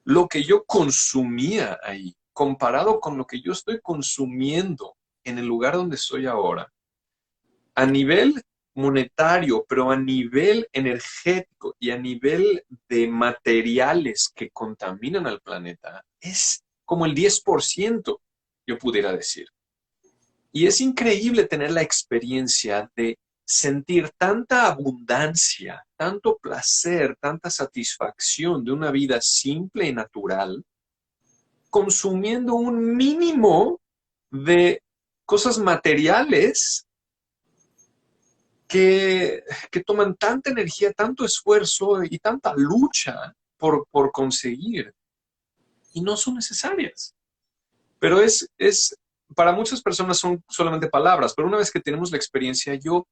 lo que yo consumía ahí, comparado con lo que yo estoy consumiendo en el lugar donde estoy ahora, a nivel monetario, pero a nivel energético y a nivel de materiales que contaminan al planeta, es como el 10%, yo pudiera decir. Y es increíble tener la experiencia de sentir tanta abundancia, tanto placer, tanta satisfacción de una vida simple y natural, consumiendo un mínimo de cosas materiales que toman tanta energía, tanto esfuerzo y tanta lucha por conseguir y no son necesarias. Pero para muchas personas son solamente palabras, pero una vez que tenemos la experiencia, yo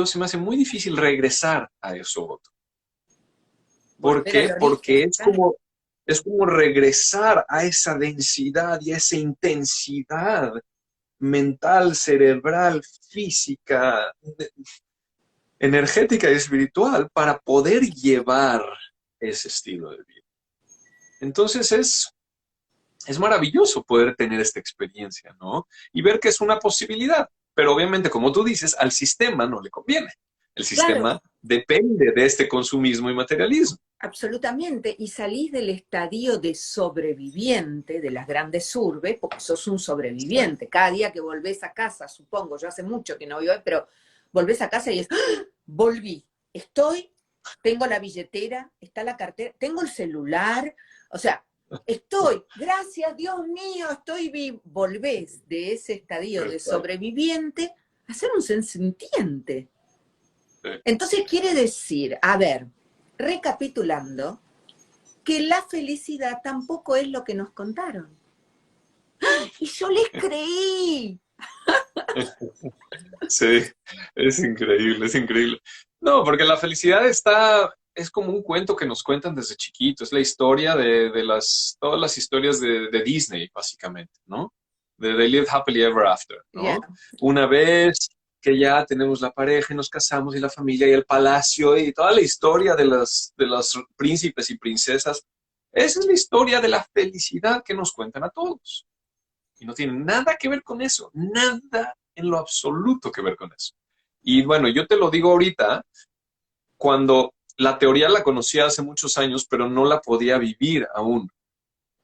se me hace muy difícil regresar a eso. ¿Por Volver al qué? Porque origen, claro. es como regresar a esa densidad y a esa intensidad mental, cerebral, física, energética y espiritual para poder llevar ese estilo de vida. Entonces es maravilloso poder tener esta experiencia, ¿no? Y ver que es una posibilidad. Pero obviamente, como tú dices, al sistema no le conviene. El Claro, sistema depende de este consumismo y materialismo. absolutamente. Y salís del estadio de sobreviviente de las grandes urbes, porque sos un sobreviviente. Cada día que volvés a casa, supongo, yo hace mucho que no vivo, pero volvés a casa y es, ¡ah! Volví, estoy, tengo la billetera, está la cartera, tengo el celular, o sea, estoy, gracias Dios mío, estoy vivo. Volvés de ese estadio de Exacto. sobreviviente a ser un sensintiente. Sí. Entonces quiere decir, a ver, recapitulando, que la felicidad tampoco es lo que nos contaron. Y yo les creí. Sí, es increíble, es increíble. No, porque la felicidad es como un cuento que nos cuentan desde chiquitos, es la historia todas las historias de Disney, básicamente, ¿no? De They Live Happily Ever After, Yeah. ¿no? Una vez que ya tenemos la pareja y nos casamos y la familia y el palacio y toda la historia de los príncipes y princesas, esa es la historia de la felicidad que nos cuentan a todos. Y no tiene nada que ver con eso, nada en lo absoluto que ver con eso. Y bueno, yo te lo digo ahorita, cuando la teoría la conocía hace muchos años, pero no la podía vivir aún,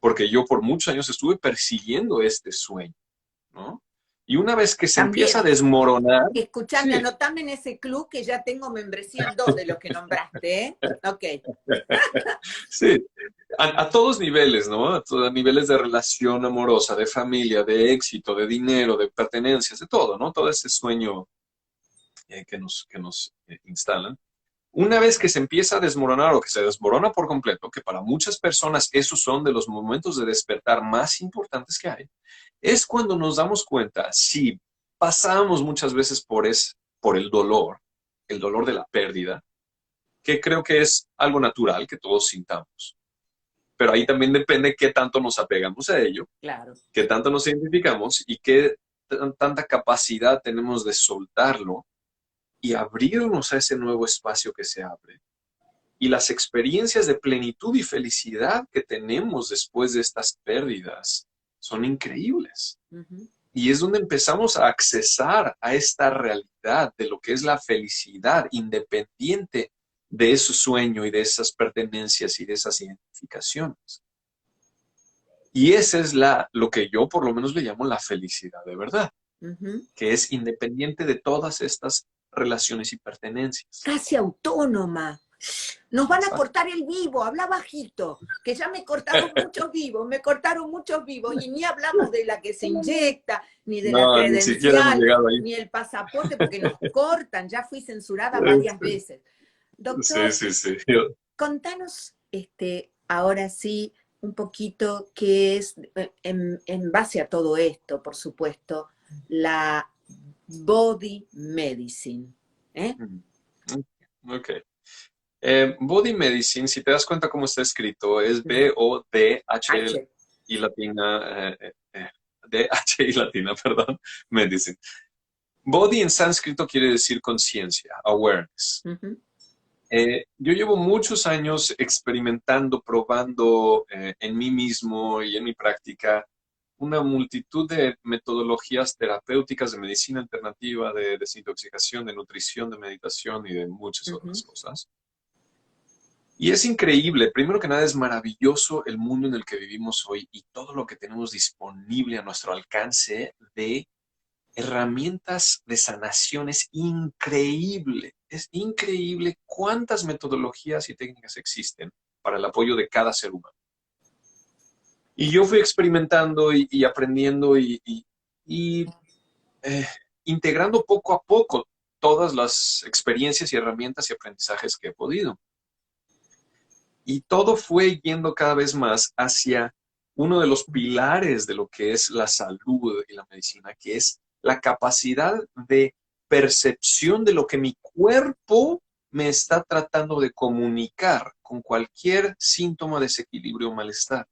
porque yo por muchos años estuve persiguiendo este sueño, ¿no? Y una vez que se empieza a También, desmoronar, escuchame, sí, anotame en ese club que ya tengo membresía en 2 de los que nombraste, ¿eh? Ok. sí, a todos niveles, ¿no? A todos niveles de relación amorosa, de familia, de éxito, de dinero, de pertenencias, de todo, ¿no? Todo ese sueño que nos instalan. Una vez que se empieza a desmoronar o que se desmorona por completo, que para muchas personas esos son de los momentos de despertar más importantes que hay, es cuando nos damos cuenta si pasamos muchas veces por el dolor de la pérdida, que creo que es algo natural que todos sintamos. Pero ahí también depende qué tanto nos apegamos a ello, Claro. qué tanto nos identificamos y qué tanta capacidad tenemos de soltarlo y abrirnos a ese nuevo espacio que se abre. Y las experiencias de plenitud y felicidad que tenemos después de estas pérdidas son increíbles. Ujú. Y es donde empezamos a accesar a esta realidad de lo que es la felicidad independiente de ese sueño y de esas pertenencias y de esas identificaciones. Y esa es lo que yo por lo menos le llamo la felicidad de verdad, Ujú. que es independiente de todas estas relaciones y pertenencias. Casi autónoma. Nos van a Exacto. cortar el vivo, habla bajito, que ya me cortaron muchos vivos, y ni hablamos de la que se inyecta, ni de la No, ni siquiera hemos credencial, llegado ahí. ni el pasaporte, porque nos cortan, ya fui censurada varias veces. Sí, Doctor, sí, sí. contanos ahora sí un poquito qué es, en base a todo esto, por supuesto, la body medicine. ¿Eh? Ok. Body Medicine, si te das cuenta cómo está escrito, es Mm. B-O-D-H H. y latina, D-H y latina, perdón, Medicine. Body en sánscrito quiere decir conciencia, awareness. Ujú, Yo llevo muchos años experimentando, probando en mí mismo y en mi práctica una multitud de metodologías terapéuticas de medicina alternativa, de desintoxicación, de nutrición, de meditación y de muchas otras ujú. cosas. Y es increíble, primero que nada es maravilloso el mundo en el que vivimos hoy y todo lo que tenemos disponible a nuestro alcance de herramientas de sanación. Es increíble cuántas metodologías y técnicas existen para el apoyo de cada ser humano. Y yo fui experimentando y aprendiendo y, eh, integrando poco a poco todas las experiencias y herramientas y aprendizajes que he podido. Y todo fue yendo cada vez más hacia uno de los pilares de lo que es la salud y la medicina, que es la capacidad de percepción de lo que mi cuerpo me está tratando de comunicar con cualquier síntoma de desequilibrio o malestar.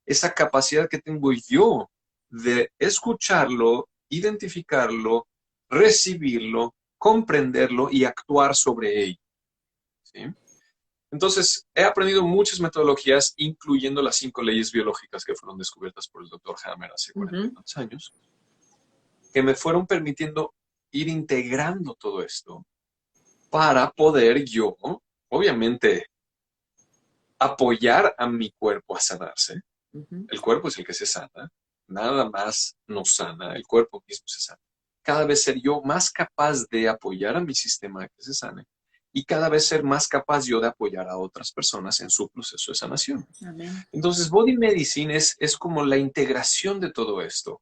Esa capacidad que tengo yo de escucharlo, identificarlo, recibirlo, comprenderlo y actuar sobre ello. ¿Sí? Entonces, he aprendido muchas metodologías, incluyendo las 5 leyes biológicas que fueron descubiertas por el doctor Hammer hace 40 y Ujú. tantos años, que me fueron permitiendo ir integrando todo esto para poder yo, obviamente, apoyar a mi cuerpo a sanarse. Ujú. El cuerpo es el que se sana, nada más nos sana, el cuerpo mismo se sana. Cada vez ser yo más capaz de apoyar a mi sistema a que se sane y cada vez ser más capaz yo de apoyar a otras personas en su proceso de sanación. Amén. Entonces, Body Medicine es como la integración de todo esto.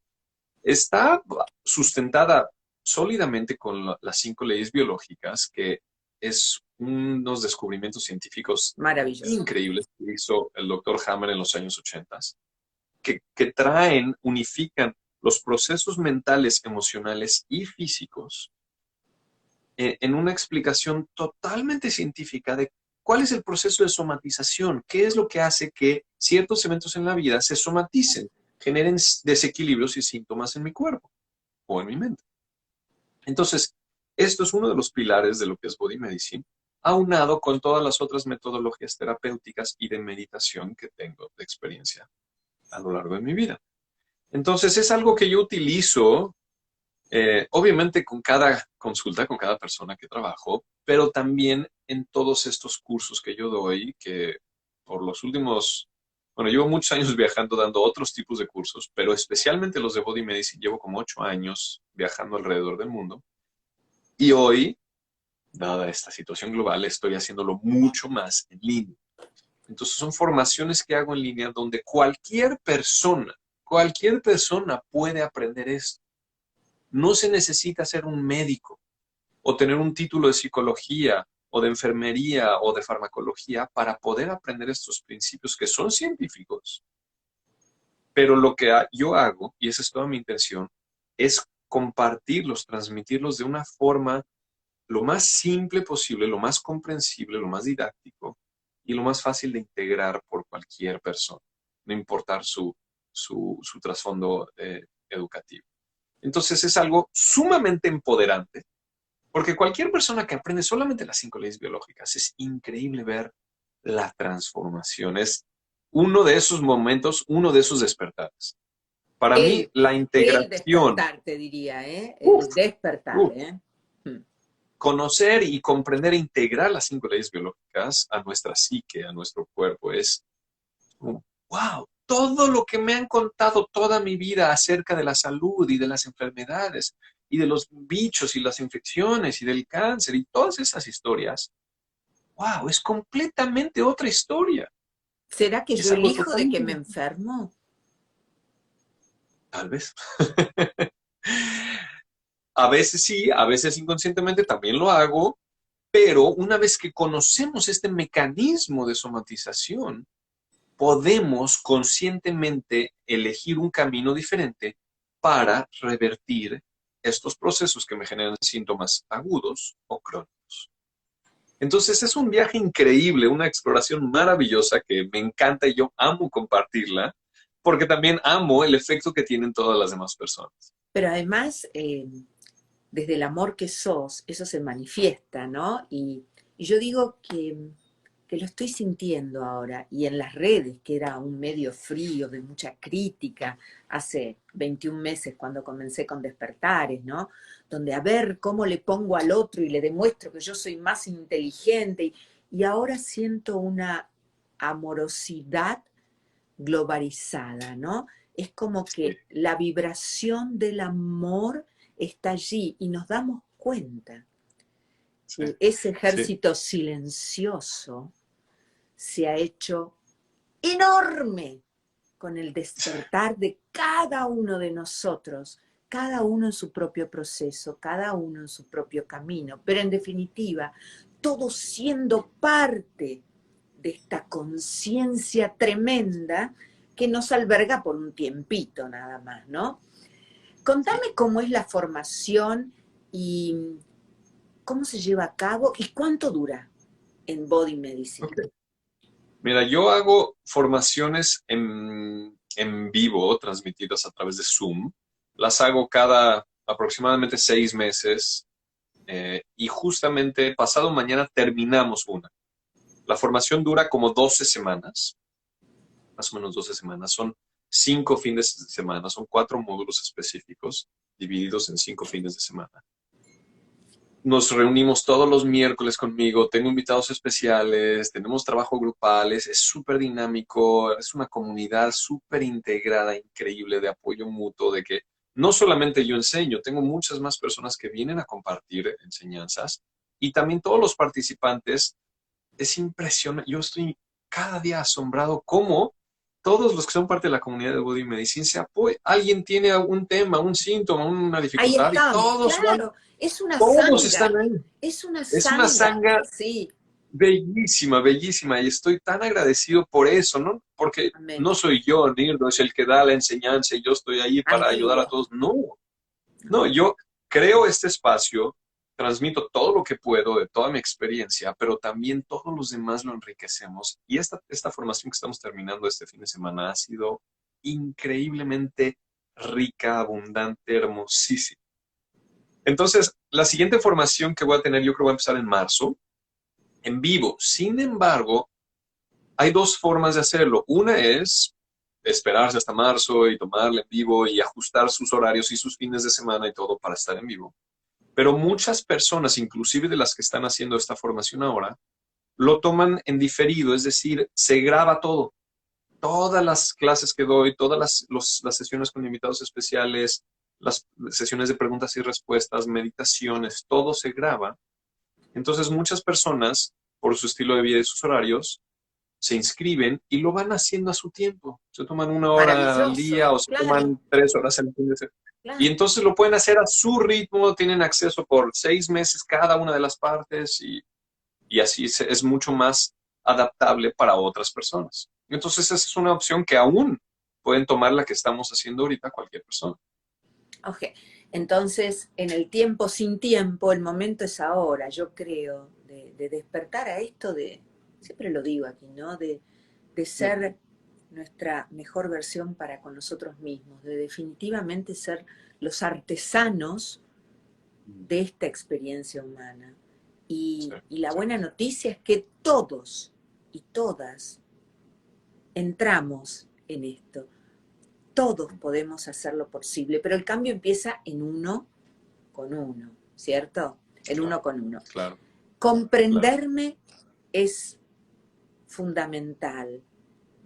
Está sustentada sólidamente con las 5 leyes biológicas, que es unos descubrimientos científicos Maravilloso. increíbles que hizo el doctor Hammer en los años 80, que traen, unifican los procesos mentales, emocionales y físicos en una explicación totalmente científica de cuál es el proceso de somatización, qué es lo que hace que ciertos eventos en la vida se somaticen, generen desequilibrios y síntomas en mi cuerpo o en mi mente. Entonces, esto es uno de los pilares de lo que es Body Medicine, aunado con todas las otras metodologías terapéuticas y de meditación que tengo de experiencia a lo largo de mi vida. Entonces, es algo que yo utilizo, obviamente con cada consulta, con cada persona que trabajo, pero también en todos estos cursos que yo doy, que por los últimos Bueno, llevo muchos años viajando dando otros tipos de cursos, pero especialmente los de Body Medicine. Llevo como 8 años viajando alrededor del mundo. Y hoy, dada esta situación global, estoy haciéndolo mucho más en línea. Entonces son formaciones que hago en línea donde cualquier persona puede aprender esto. No se necesita ser un médico o tener un título de psicología o de enfermería o de farmacología para poder aprender estos principios que son científicos. Pero lo que yo hago, y esa es toda mi intención, es compartirlos, transmitirlos de una forma lo más simple posible, lo más comprensible, lo más didáctico y lo más fácil de integrar por cualquier persona, no importar su trasfondo educativo. Entonces es algo sumamente empoderante, porque cualquier persona que aprende solamente las 5 leyes biológicas, es increíble ver la transformación. Es uno de esos momentos, uno de esos despertares. Para mí, El, la el integración, despertar, te diría, ¿eh? uf, El despertar, uf, ¿eh? Mm. conocer y comprender e integrar las 5 leyes biológicas a nuestra psique, a nuestro cuerpo, es, wow, todo lo que me han contado toda mi vida acerca de la salud y de las enfermedades y de los bichos y las infecciones y del cáncer y todas esas historias, wow, es completamente otra historia. ¿Será que Es yo algo elijo de que totalmente, me enfermo? tal vez. A veces sí, a veces inconscientemente también lo hago, pero una vez que conocemos este mecanismo de somatización, podemos conscientemente elegir un camino diferente para revertir estos procesos que me generan síntomas agudos o crónicos. Entonces es un viaje increíble, una exploración maravillosa que me encanta y yo amo compartirla, porque también amo el efecto que tienen todas las demás personas. Pero además, desde el amor que sos, eso se manifiesta, ¿no? Y yo digo que lo estoy sintiendo ahora, y en las redes, que era un medio frío, de mucha crítica, hace 21 meses cuando comencé con Despertares, ¿no? Donde a ver cómo le pongo al otro y le demuestro que yo soy más inteligente, y ahora siento una amorosidad globalizada, ¿no? Es como Sí, que la vibración del amor está allí y nos damos cuenta sí, que ese sí, ejército silencioso se ha hecho enorme con el despertar de cada uno de nosotros, cada uno en su propio proceso, cada uno en su propio camino, pero en definitiva, todos siendo parte de esta conciencia tremenda que nos alberga por un tiempito nada más, ¿no? sí. Contame cómo es la formación y cómo se lleva a cabo y cuánto dura en Body Medicine. Ok. Mira, yo hago formaciones en vivo, transmitidas a través de Zoom. Las hago cada aproximadamente 6 meses y justamente pasado mañana terminamos una. La formación dura como 12 semanas, más o menos 12 semanas. Son 5 fines de semana, son 4 módulos específicos divididos en 5 fines de semana. Nos reunimos todos los miércoles conmigo, tengo invitados especiales, tenemos trabajo grupal, es súper dinámico, es una comunidad súper integrada, increíble, de apoyo mutuo, de que no solamente yo enseño, tengo muchas más personas que vienen a compartir enseñanzas y también todos los participantes. Es impresionante, yo estoy cada día asombrado cómo todos los que son parte de la comunidad de Body Medicine se apoyan. Alguien tiene algún tema, un síntoma, una Ahí dificultad y estamos, todos van, claro, es una todos están sanga, ahí. es una Es una sanga, sanga sí, bellísima, bellísima, y estoy tan agradecido por eso, ¿no? Porque amén, no soy yo, Nirdo, es el que da la enseñanza y yo estoy ahí para ayudar a antiguo, todos. No, no, no, yo creo este espacio, transmito todo lo que puedo de toda mi experiencia, pero también todos los demás lo enriquecemos. Y esta formación que estamos terminando este fin de semana ha sido increíblemente rica, abundante, hermosísima. Entonces, la siguiente formación que voy a tener, yo creo que va a empezar en marzo, en vivo. Sin embargo, hay dos formas de hacerlo. Una es esperarse hasta marzo y tomarla en vivo y ajustar sus horarios y sus fines de semana y todo para estar en vivo. Pero muchas personas, inclusive de las que están haciendo esta formación ahora, lo toman en diferido, es decir, se graba todo. todas las clases que doy, todas las sesiones con invitados especiales, las sesiones de preguntas y respuestas, meditaciones, todo se graba. Entonces muchas personas, por su estilo de vida y sus horarios, se inscriben y lo van haciendo a su tiempo. Se toman 1 hora al día Maravilloso, o se claro, toman 3 horas al fin de semana. Y claro. entonces lo pueden hacer a su ritmo, tienen acceso por 6 meses cada una de las partes y así es mucho más adaptable para otras personas. Entonces esa es una opción que aún pueden tomar la que estamos haciendo ahorita cualquier persona. Ok, entonces en el tiempo sin tiempo, el momento es ahora, yo creo, de despertar a esto de, siempre lo digo aquí, ¿no? De ser nuestra mejor versión para con nosotros mismos, de definitivamente ser los artesanos de esta experiencia humana. Sí, Y la sí, buena noticia es que todos y todas entramos en esto. Todos podemos hacer lo posible, pero el cambio empieza en uno con uno, ¿cierto? El claro, uno con uno. claro, claro. Comprenderme es fundamental,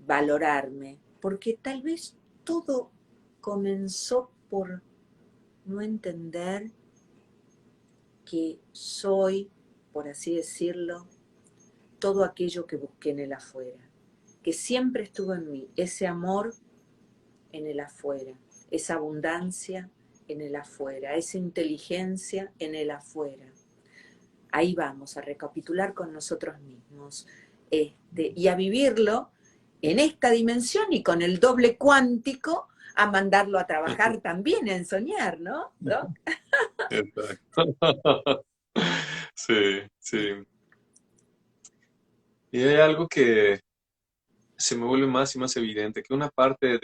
valorarme, porque tal vez todo comenzó por no entender que soy, por así decirlo, todo aquello que busqué en el afuera, que siempre estuvo en mí, ese amor en el afuera, esa abundancia en el afuera, esa inteligencia en el afuera. Ahí vamos a recapitular con nosotros mismos y a vivirlo en esta dimensión y con el doble cuántico a mandarlo a trabajar también en soñar, ¿no? ¿No? Exacto. Sí, sí. Y hay algo que se me vuelve más y más evidente, que una parte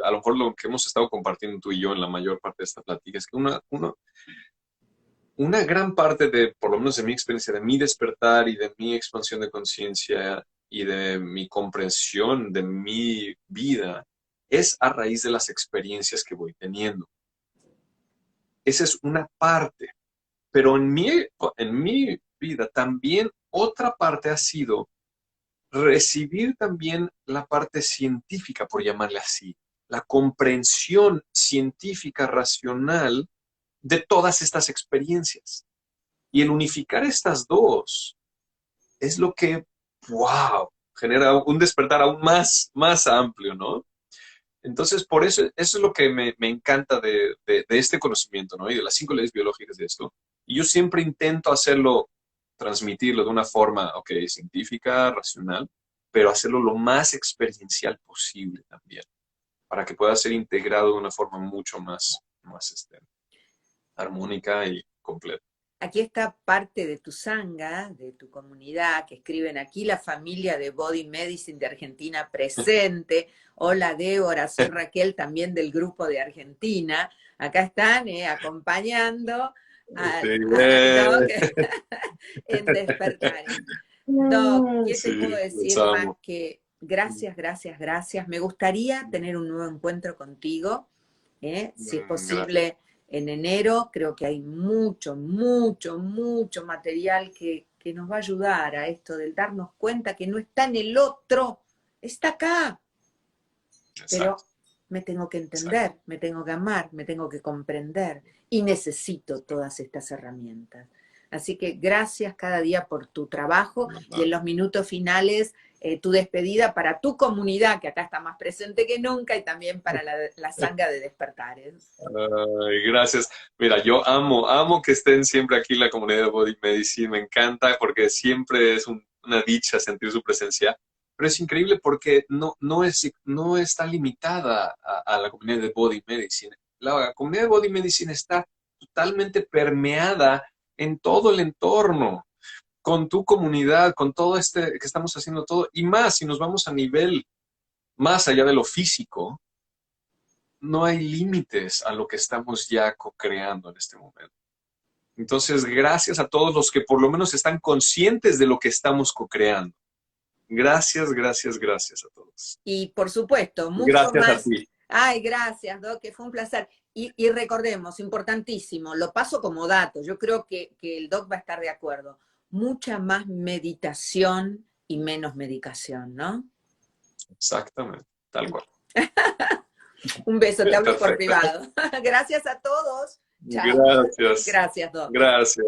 a lo mejor lo que hemos estado compartiendo tú y yo en la mayor parte de esta plática, es que una gran parte de, por lo menos de mi experiencia, de mi despertar y de mi expansión de conciencia y de mi comprensión de mi vida, es a raíz de las experiencias que voy teniendo. Esa es una parte, pero en mi vida también otra parte ha sido recibir también la parte científica, por llamarle así, la comprensión científica racional de todas estas experiencias. Y el unificar estas dos es lo que, wow, genera un despertar aún más amplio, ¿no? Entonces, por eso es lo que me encanta de este conocimiento, ¿no? Y de las 5 leyes biológicas de esto. Y yo siempre intento hacerlo, transmitirlo de una forma, ok, científica, racional, pero hacerlo lo más experiencial posible también, para que pueda ser integrado de una forma mucho más armónica y completa. Aquí está parte de tu sanga, de tu comunidad, que escriben aquí la familia de Body Medicine de Argentina presente. Hola Débora, soy Raquel también del grupo de Argentina. Acá están acompañando Sí, a Doc en Despertares. Doc, ¿qué te puedo sí, los decir más amo. que gracias, gracias, gracias? Me gustaría tener un nuevo encuentro contigo, si es Gracias. posible en enero. Creo que hay mucho, mucho, mucho material que nos va a ayudar a esto del darnos cuenta que no está en el otro, está acá, pero Exacto, me tengo que exacto. entender, me tengo que amar, me tengo que comprender y necesito todas estas herramientas. Así que gracias cada día por tu trabajo y en los minutos finales tu despedida para tu comunidad, que acá está más presente que nunca, y también para la sanga de Despertares. Ay, gracias. Mira, yo amo que estén siempre aquí la comunidad de Body Medicine. Me encanta porque siempre es una dicha sentir su presencia. Pero es increíble porque no está limitada a la comunidad de Body Medicine. La comunidad de Body Medicine está totalmente permeada en todo el entorno, con tu comunidad, con todo que estamos haciendo todo. Y más, si nos vamos a nivel más allá de lo físico, no hay límites a lo que estamos ya co-creando en este momento. Entonces, gracias a todos los que por lo menos están conscientes de lo que estamos co-creando. Gracias, gracias, gracias a todos. Y por supuesto, mucho Gracias a más. ti. Ay, gracias, Doc, que fue un placer. Y recordemos, importantísimo, lo paso como dato, yo creo que el Doc va a estar de acuerdo. Mucha más meditación y menos medicación, ¿no? Exactamente, tal cual. Un beso, te hablo por Perfecto. privado. Gracias a todos. Chao. Gracias. Gracias, Doc. Gracias.